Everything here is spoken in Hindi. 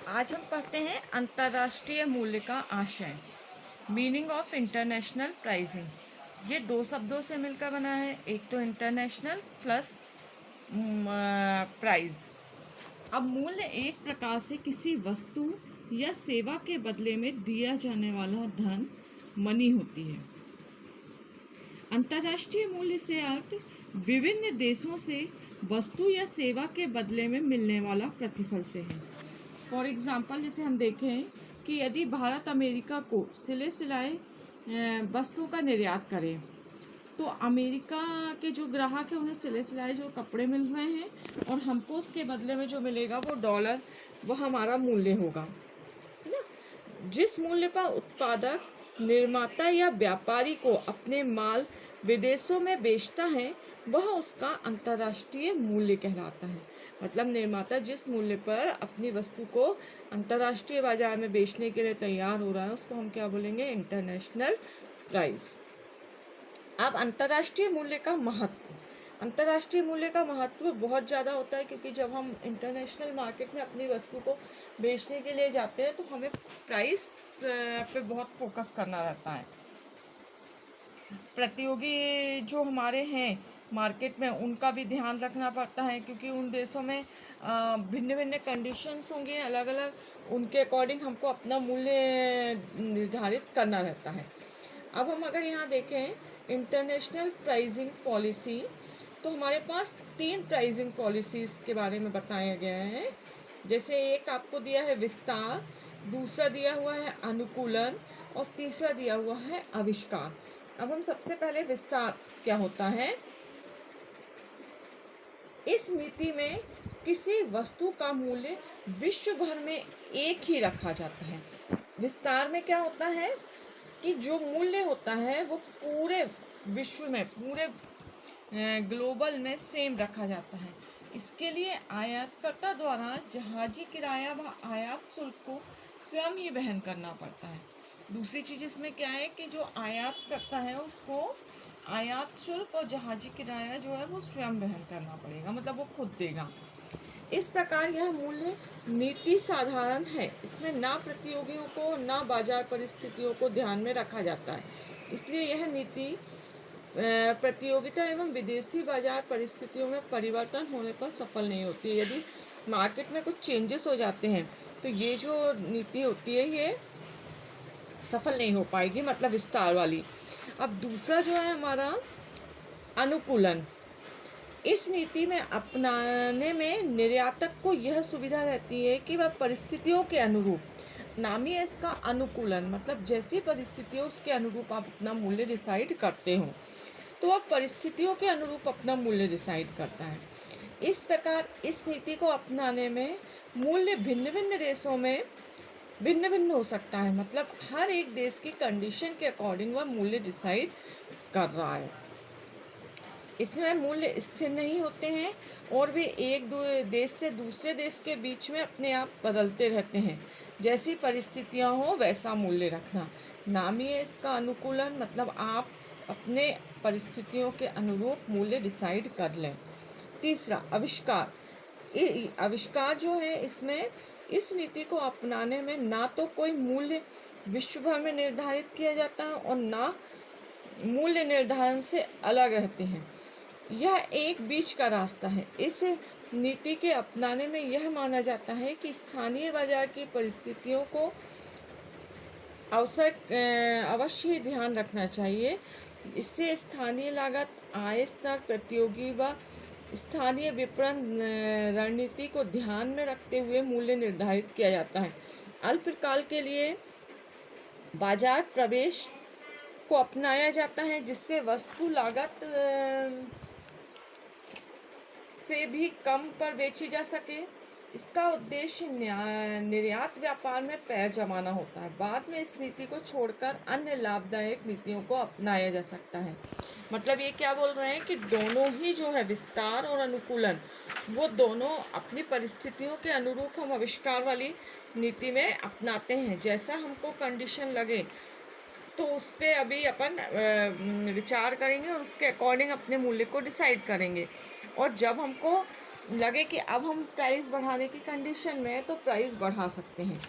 आज हम पढ़ते हैं अंतर्राष्ट्रीय मूल्य का आशय, मीनिंग ऑफ इंटरनेशनल प्राइसिंग। ये दो शब्दों से मिलकर बना है, एक तो इंटरनेशनल प्लस प्राइस। अब मूल्य एक प्रकार से किसी वस्तु या सेवा के बदले में दिया जाने वाला धन, मनी होती है। अंतर्राष्ट्रीय मूल्य से अर्थ विभिन्न देशों से वस्तु या सेवा के बदले में मिलने वाला प्रतिफल से है। फॉर एग्ज़ाम्पल, जैसे हम देखें कि यदि भारत अमेरिका को सिले सिलाए वस्तुओं का निर्यात करे, तो अमेरिका के जो ग्राहक हैं उन्हें सिले सिलाए जो कपड़े मिल रहे हैं और हमको उसके बदले में जो मिलेगा वो डॉलर, वो हमारा मूल्य होगा, है ना। जिस मूल्य पर उत्पादक, निर्माता या व्यापारी को अपने माल विदेशों में बेचता है, वह उसका अंतर्राष्ट्रीय मूल्य कहलाता है। मतलब निर्माता जिस मूल्य पर अपनी वस्तु को अंतर्राष्ट्रीय बाजार में बेचने के लिए तैयार हो रहा है, उसको हम क्या बोलेंगे? International price. अब अंतर्राष्ट्रीय मूल्य का महत्व। अंतर्राष्ट्रीय मूल्य का महत्व बहुत ज़्यादा होता है, क्योंकि जब हम इंटरनेशनल मार्केट में अपनी वस्तु को बेचने के लिए जाते हैं तो हमें प्राइस पे बहुत फोकस करना रहता है। प्रतियोगी जो हमारे हैं मार्केट में, उनका भी ध्यान रखना पड़ता है, क्योंकि उन देशों में भिन्न भिन्न कंडीशंस होंगे, अलग अलग, उनके अकॉर्डिंग हमको अपना मूल्य निर्धारित करना रहता है। अब हम अगर यहाँ देखें इंटरनेशनल प्राइसिंग पॉलिसी, तो हमारे पास 3 प्राइसिंग पॉलिसीज़ के बारे में बताया गया है। जैसे एक आपको दिया है विस्तार, दूसरा दिया हुआ है अनुकूलन और तीसरा दिया हुआ है आविष्कार। अब हम सबसे पहले विस्तार क्या होता है। इस नीति में किसी वस्तु का मूल्य विश्व भर में एक ही रखा जाता है। विस्तार में क्या होता है कि जो मूल्य होता है वो पूरे विश्व में, पूरे ग्लोबल में सेम रखा जाता है। इसके लिए आयातकर्ता द्वारा जहाजी किराया व आयात शुल्क को स्वयं ही वहन करना पड़ता है। दूसरी चीज़ इसमें क्या है कि जो आयात करता है उसको आयात शुल्क और जहाजी किराया जो है वो स्वयं वहन करना पड़ेगा, मतलब वो खुद देगा। इस प्रकार यह मूल्य नीति साधारण है। इसमें ना प्रतियोगियों को ना बाजार परिस्थितियों को ध्यान में रखा जाता है। इसलिए यह नीति प्रतियोगिता एवं विदेशी बाजार परिस्थितियों में परिवर्तन होने पर सफल नहीं होती है। यदि मार्केट में कुछ चेंजेस हो जाते हैं तो ये जो नीति होती है ये सफल नहीं हो पाएगी, मतलब विस्तार वाली। अब दूसरा जो है हमारा अनुकूलन। इस नीति में अपनाने में निर्यातक को यह सुविधा रहती है कि वह परिस्थितियों के अनुरूप, नाम ही है इसका अनुकूलन, मतलब जैसी परिस्थितियों उसके अनुरूप आप अपना मूल्य डिसाइड करते हो, तो वह परिस्थितियों के अनुरूप अपना मूल्य डिसाइड करता है। इस प्रकार इस नीति को अपनाने में मूल्य भिन्न भिन्न देशों में भिन्न भिन्न हो सकता है, मतलब हर एक देश की कंडीशन के अकॉर्डिंग वह मूल्य डिसाइड कर रहा है। इसमें मूल्य स्थिर नहीं होते हैं और वे एक देश से दूसरे देश के बीच में अपने आप बदलते रहते हैं। जैसी परिस्थितियां हो वैसा मूल्य रखना, नाम ही है इसका अनुकूलन, मतलब आप अपने परिस्थितियों के अनुरूप मूल्य डिसाइड कर लें। तीसरा आविष्कार। आविष्कार जो है इसमें इस नीति को अपनाने में ना तो कोई मूल्य विश्व भर में निर्धारित किया जाता है और ना मूल्य निर्धारण से अलग रहते हैं। यह एक बीच का रास्ता है। इस नीति के अपनाने में यह माना जाता है कि स्थानीय बाजार की परिस्थितियों को अवश्य ध्यान रखना चाहिए। इससे स्थानीय लागत, आय स्तर, प्रतियोगी व स्थानीय विपणन रणनीति को ध्यान में रखते हुए मूल्य निर्धारित किया जाता है। अल्पकाल के लिए बाजार प्रवेश को अपनाया जाता है, जिससे वस्तु लागत से भी कम पर बेची जा सके। इसका उद्देश्य निर्यात व्यापार में पैर जमाना होता है। बाद में इस नीति को छोड़कर अन्य लाभदायक नीतियों को अपनाया जा सकता है। मतलब ये क्या बोल रहे हैं कि दोनों ही जो है विस्तार और अनुकूलन, वो दोनों अपनी परिस्थितियों के अनुरूप हम आविष्कार वाली नीति में अपनाते हैं। जैसा हमको कंडीशन लगे तो उस पर अभी अपन विचार करेंगे और उसके अकॉर्डिंग अपने मूल्य को डिसाइड करेंगे। और जब हमको लगे कि अब हम प्राइस बढ़ाने की कंडीशन में हैं, तो प्राइस बढ़ा सकते हैं।